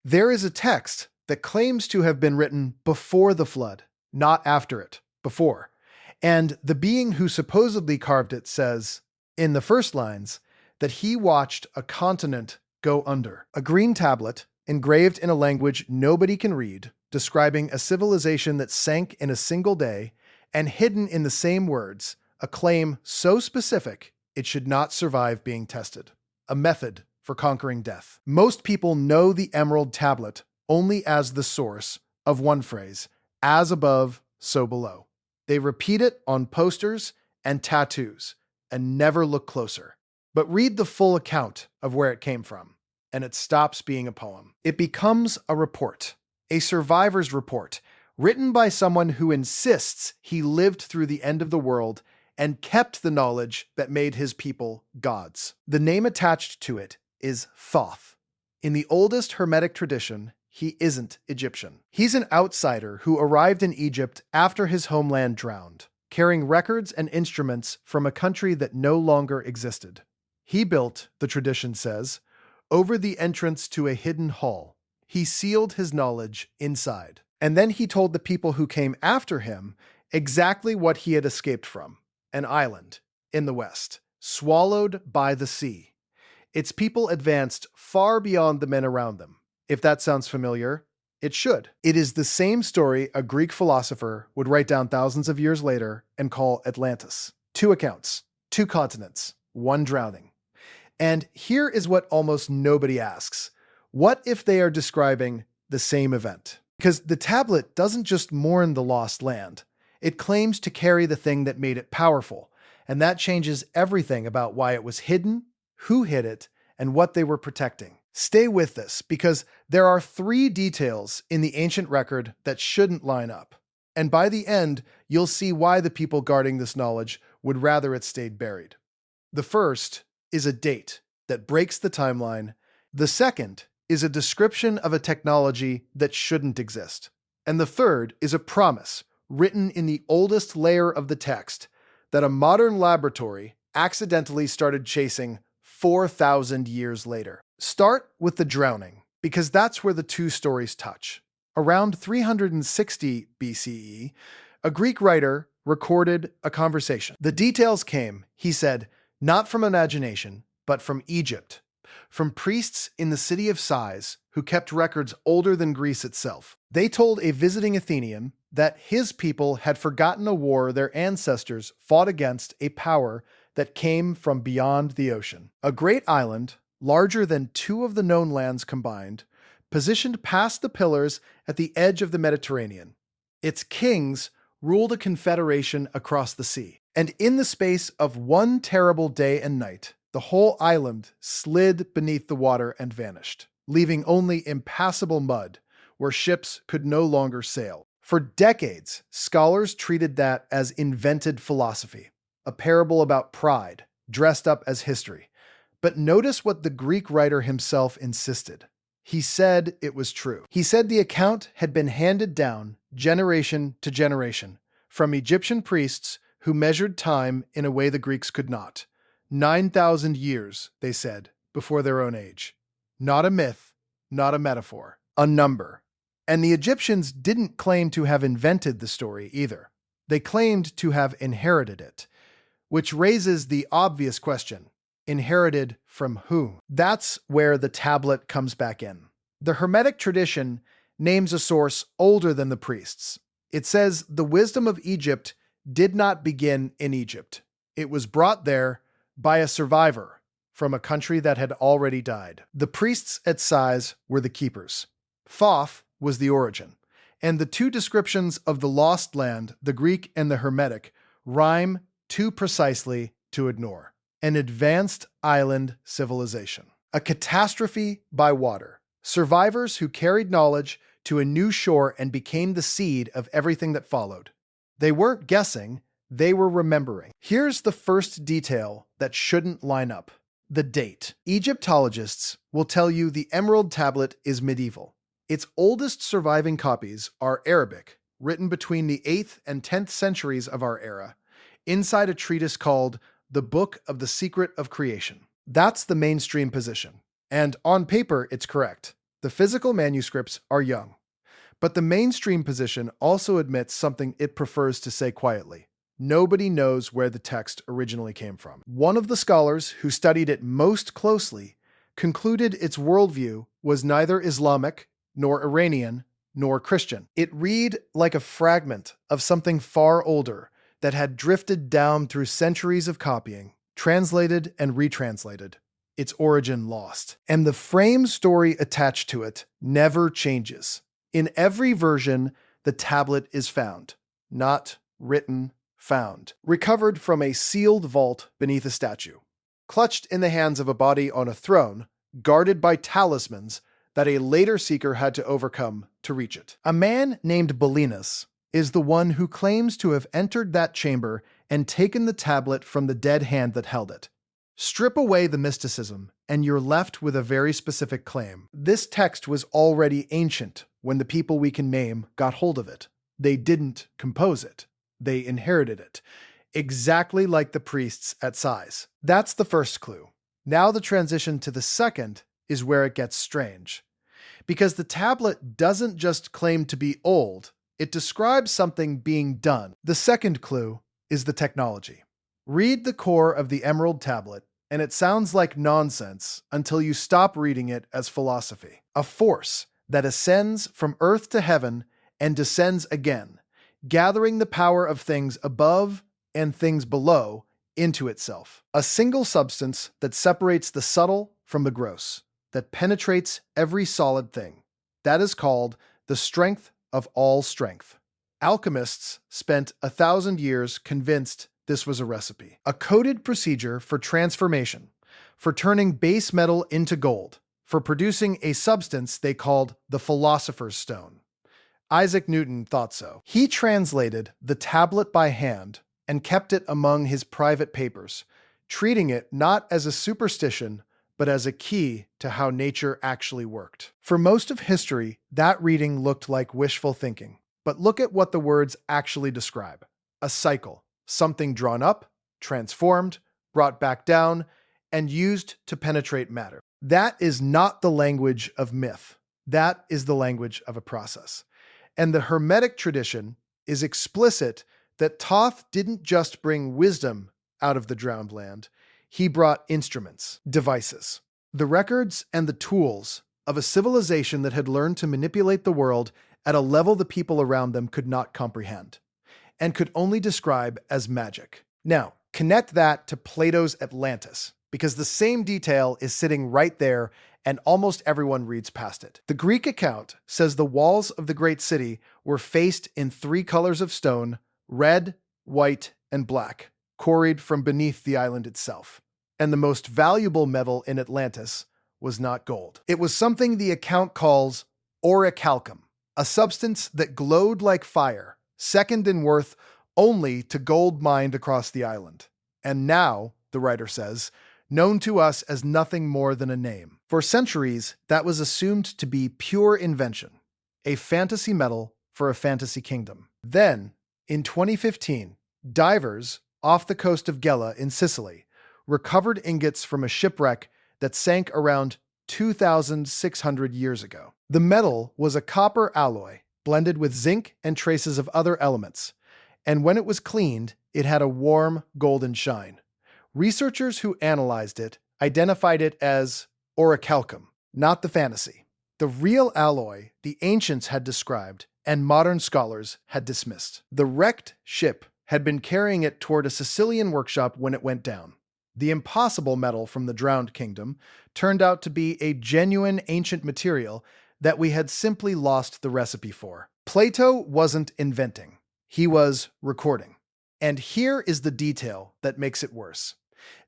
There is a text that claims to have been written before the flood, not after it, before. And the being who supposedly carved it says, in the first lines, that he watched a continent go under. A green tablet, engraved in a language nobody can read, describing a civilization that sank in a single day, and hidden in the same words, a claim so specific it should not survive being tested. A method for conquering death. Most people know the Emerald Tablet only as the source of one phrase, as above, so below. They repeat it on posters and tattoos and never look closer. But read the full account of where it came from, and it stops being a poem. It becomes a report, a survivor's report, written by someone who insists he lived through the end of the world and kept the knowledge that made his people gods. The name attached to it is Thoth. In the oldest Hermetic tradition, he isn't Egyptian. He's an outsider who arrived in Egypt after his homeland drowned, carrying records and instruments from a country that no longer existed. He built, the tradition says, over the entrance to a hidden hall. He sealed his knowledge inside. And then he told the people who came after him exactly what he had escaped from: an island in the west, swallowed by the sea. Its people advanced far beyond the men around them. If that sounds familiar, it should. It is the same story a Greek philosopher would write down thousands of years later and call Atlantis. 2 accounts, 2 continents, 1 drowning. And here is what almost nobody asks. What if they are describing the same event? Because the tablet doesn't just mourn the lost land. It claims to carry the thing that made it powerful, and that changes everything about why it was hidden, who hid it, and what they were protecting. Stay with this, because there are 3 details in the ancient record that shouldn't line up. And by the end, you'll see why the people guarding this knowledge would rather it stayed buried. The first is a date that breaks the timeline. The second is a description of a technology that shouldn't exist. And the third is a promise written in the oldest layer of the text that a modern laboratory accidentally started chasing 4,000 years later. Start with the drowning, because that's where the 2 stories touch. Around 360 BCE, a Greek writer recorded a conversation. The details came, he said, not from imagination, but from Egypt, from priests in the city of Sais who kept records older than Greece itself. They told a visiting Athenian that his people had forgotten a war their ancestors fought against a power that came from beyond the ocean. A great island, larger than 2 of the known lands combined, positioned past the pillars at the edge of the Mediterranean. Its kings ruled a confederation across the sea. And in the space of 1 terrible day and night, the whole island slid beneath the water and vanished, leaving only impassable mud where ships could no longer sail. For decades, scholars treated that as invented philosophy, a parable about pride, dressed up as history. But notice what the Greek writer himself insisted. He said it was true. He said the account had been handed down generation to generation from Egyptian priests who measured time in a way the Greeks could not. 9,000 years, they said, before their own age. Not a myth, not a metaphor, a number. And the Egyptians didn't claim to have invented the story either. They claimed to have inherited it, which raises the obvious question: inherited from whom? That's where the tablet comes back in. The Hermetic tradition names a source older than the priests. It says the wisdom of Egypt did not begin in Egypt. It was brought there by a survivor from a country that had already died. The priests at Sais were the keepers. Thoth was the origin. And the 2 descriptions of the lost land, the Greek and the Hermetic, rhyme too precisely to ignore. An advanced island civilization. A catastrophe by water. Survivors who carried knowledge to a new shore and became the seed of everything that followed. They weren't guessing, they were remembering. Here's the first detail that shouldn't line up: the date. Egyptologists will tell you the Emerald Tablet is medieval. Its oldest surviving copies are Arabic, written between the 8th and 10th centuries of our era, inside a treatise called The Book of the Secret of Creation. That's the mainstream position. And on paper, it's correct. The physical manuscripts are young, but the mainstream position also admits something it prefers to say quietly. Nobody knows where the text originally came from. One of the scholars who studied it most closely concluded its worldview was neither Islamic, nor Iranian, nor Christian. It read like a fragment of something far older that had drifted down through centuries of copying, translated and retranslated, its origin lost. And the frame story attached to it never changes. In every version, the tablet is found, not written, found, recovered from a sealed vault beneath a statue, clutched in the hands of a body on a throne, guarded by talismans that a later seeker had to overcome to reach it. A man named Belinus is the one who claims to have entered that chamber and taken the tablet from the dead hand that held it. Strip away the mysticism, and you're left with a very specific claim. This text was already ancient when the people we can name got hold of it. They didn't compose it. They inherited it, exactly like the priests at Sais. That's the first clue. Now the transition to the second is where it gets strange. Because the tablet doesn't just claim to be old, it describes something being done. The second clue is the technology. Read the core of the Emerald Tablet, and it sounds like nonsense until you stop reading it as philosophy. A force that ascends from earth to heaven and descends again, gathering the power of things above and things below into itself. A single substance that separates the subtle from the gross, that penetrates every solid thing. That is called the strength of all strength. Alchemists spent 1,000 years convinced this was a recipe. A coded procedure for transformation, for turning base metal into gold, for producing a substance they called the Philosopher's Stone. Isaac Newton thought so. He translated the tablet by hand and kept it among his private papers, treating it not as a superstition, but as a key to how nature actually worked. For most of history, that reading looked like wishful thinking. But look at what the words actually describe. A cycle, something drawn up, transformed, brought back down, and used to penetrate matter. That is not the language of myth. That is the language of a process. And the Hermetic tradition is explicit that Thoth didn't just bring wisdom out of the drowned land, he brought instruments, devices, the records and the tools of a civilization that had learned to manipulate the world at a level the people around them could not comprehend, and could only describe as magic. Now, connect that to Plato's Atlantis, because the same detail is sitting right there and almost everyone reads past it. The Greek account says the walls of the great city were faced in 3 colors of stone: red, white, and black, quarried from beneath the island itself. And the most valuable metal in Atlantis was not gold. It was something the account calls orichalcum, a substance that glowed like fire, second in worth only to gold mined across the island. And now, the writer says, known to us as nothing more than a name. For centuries, that was assumed to be pure invention, a fantasy metal for a fantasy kingdom. Then, in 2015, divers off the coast of Gela in Sicily recovered ingots from a shipwreck that sank around 2,600 years ago. The metal was a copper alloy blended with zinc and traces of other elements, and when it was cleaned, it had a warm golden shine. Researchers who analyzed it identified it as orichalcum, not the fantasy. The real alloy the ancients had described and modern scholars had dismissed. The wrecked ship had been carrying it toward a Sicilian workshop when it went down. The impossible metal from the drowned kingdom turned out to be a genuine ancient material that we had simply lost the recipe for. Plato wasn't inventing. He was recording. And here is the detail that makes it worse.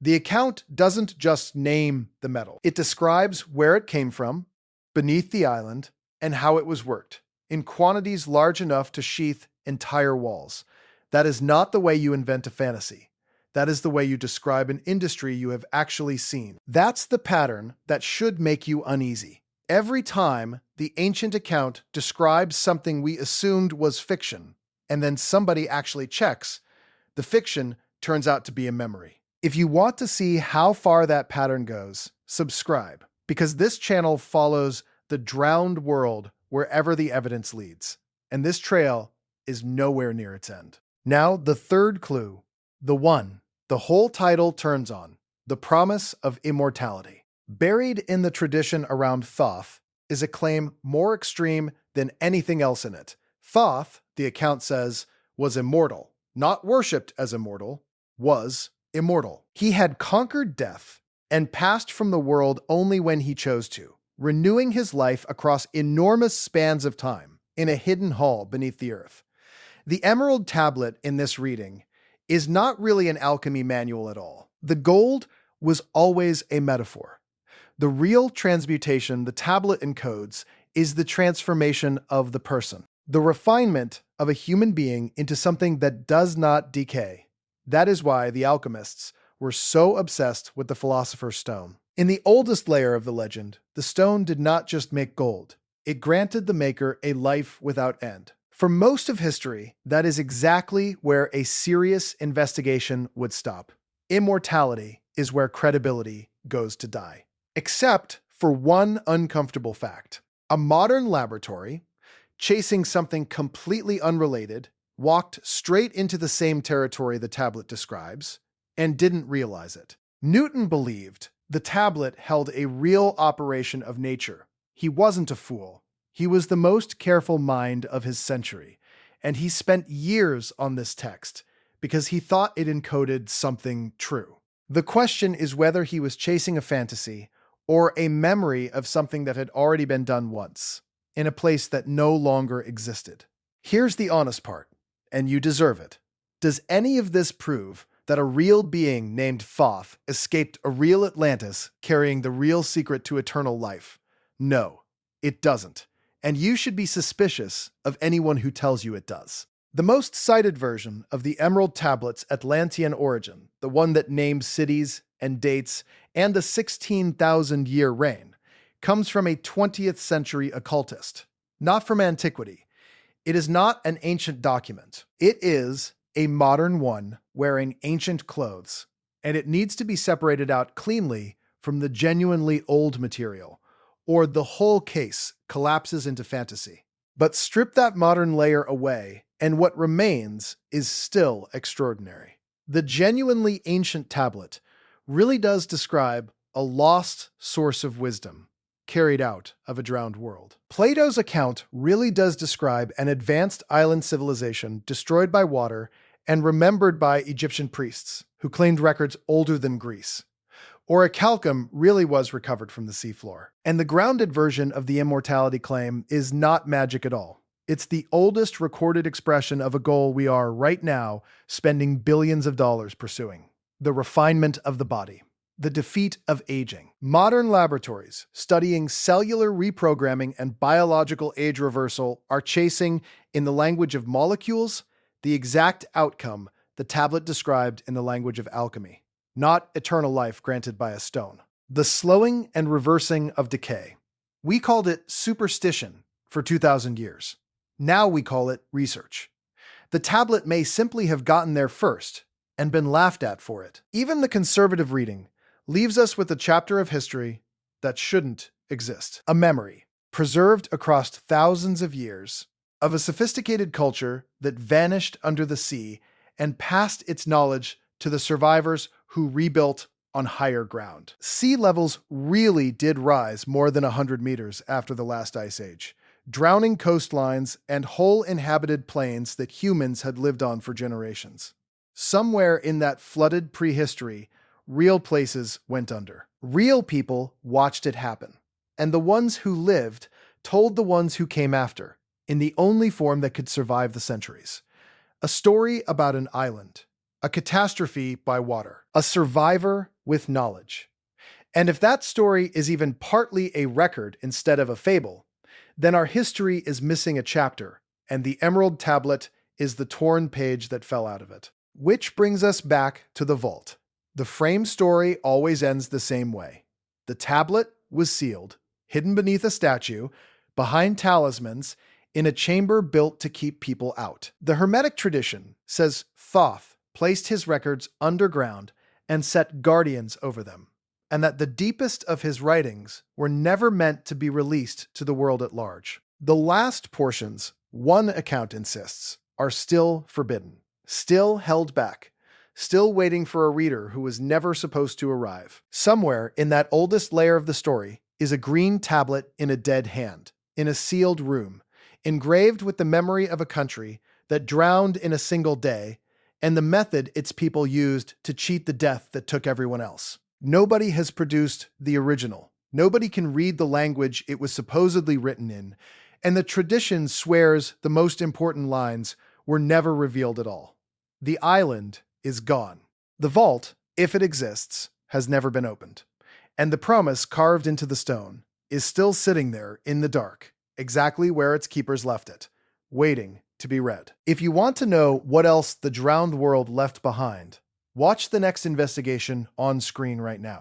The account doesn't just name the metal. It describes where it came from, beneath the island, and how it was worked, in quantities large enough to sheath entire walls. That is not the way you invent a fantasy. That is the way you describe an industry you have actually seen. That's the pattern that should make you uneasy. Every time the ancient account describes something we assumed was fiction, and then somebody actually checks, the fiction turns out to be a memory. If you want to see how far that pattern goes, subscribe, because this channel follows the drowned world wherever the evidence leads. And this trail is nowhere near its end. Now, the third clue, the one the whole title turns on, the promise of immortality. Buried in the tradition around Thoth is a claim more extreme than anything else in it. Thoth, the account says, was immortal, not worshipped as immortal, was immortal. He had conquered death and passed from the world only when he chose to, renewing his life across enormous spans of time in a hidden hall beneath the earth. The emerald tablet in this reading is not really an alchemy manual at all. The gold was always a metaphor. The real transmutation the tablet encodes is the transformation of the person, the refinement of a human being into something that does not decay. That is why the alchemists were so obsessed with the philosopher's stone. In the oldest layer of the legend, the stone did not just make gold. It granted the maker a life without end. For most of history, that is exactly where a serious investigation would stop. Immortality is where credibility goes to die. Except for one uncomfortable fact. A modern laboratory, chasing something completely unrelated, walked straight into the same territory the tablet describes, and didn't realize it. Newton believed the tablet held a real operation of nature. He wasn't a fool. He was the most careful mind of his century, and he spent years on this text because he thought it encoded something true. The question is whether he was chasing a fantasy or a memory of something that had already been done once, in a place that no longer existed. Here's the honest part, and you deserve it. Does any of this prove that a real being named Thoth escaped a real Atlantis carrying the real secret to eternal life? No, it doesn't. And you should be suspicious of anyone who tells you it does. The most cited version of the Emerald Tablet's Atlantean origin, the one that names cities and dates and the 16,000-year reign, comes from a 20th century occultist, not from antiquity. It is not an ancient document. It is a modern one wearing ancient clothes, and it needs to be separated out cleanly from the genuinely old material, or the whole case collapses into fantasy. But strip that modern layer away, and what remains is still extraordinary. The genuinely ancient tablet really does describe a lost source of wisdom carried out of a drowned world. Plato's account really does describe an advanced island civilization destroyed by water and remembered by Egyptian priests who claimed records older than Greece. Orichalcum really was recovered from the seafloor. And the grounded version of the immortality claim is not magic at all. It's the oldest recorded expression of a goal we are, right now, spending billions of dollars pursuing. The refinement of the body. The defeat of aging. Modern laboratories studying cellular reprogramming and biological age reversal are chasing, in the language of molecules, the exact outcome the tablet described in the language of alchemy. Not eternal life granted by a stone. The slowing and reversing of decay. We called it superstition for 2,000 years. Now we call it research. The tablet may simply have gotten there first and been laughed at for it. Even the conservative reading leaves us with a chapter of history that shouldn't exist. A memory, preserved across thousands of years, of a sophisticated culture that vanished under the sea and passed its knowledge to the survivors who rebuilt on higher ground. Sea levels really did rise more than 100 meters after the last ice age, drowning coastlines and whole inhabited plains that humans had lived on for generations. Somewhere in that flooded prehistory, real places went under. Real people watched it happen. And the ones who lived told the ones who came after, in the only form that could survive the centuries. A story about an island. A catastrophe by water. A survivor with knowledge. And if that story is even partly a record instead of a fable, then our history is missing a chapter, and the Emerald Tablet is the torn page that fell out of it. Which brings us back to the vault. The frame story always ends the same way. The tablet was sealed, hidden beneath a statue, behind talismans, in a chamber built to keep people out. The Hermetic tradition says Thoth placed his records underground and set guardians over them. and that the deepest of his writings were never meant to be released to the world at large. The last portions, one account insists, are still forbidden, still held back, still waiting for a reader who was never supposed to arrive. Somewhere in that oldest layer of the story is a green tablet in a dead hand, in a sealed room, engraved with the memory of a country that drowned in a single day and the method its people used to cheat the death that took everyone else. Nobody has produced the original. Nobody can read the language it was supposedly written in, and the tradition swears the most important lines were never revealed at all. The island is gone. The vault, if it exists, has never been opened, and the promise carved into the stone is still sitting there in the dark, exactly where its keepers left it, waiting to be read. If you want to know what else the drowned world left behind, watch the next investigation on screen right now.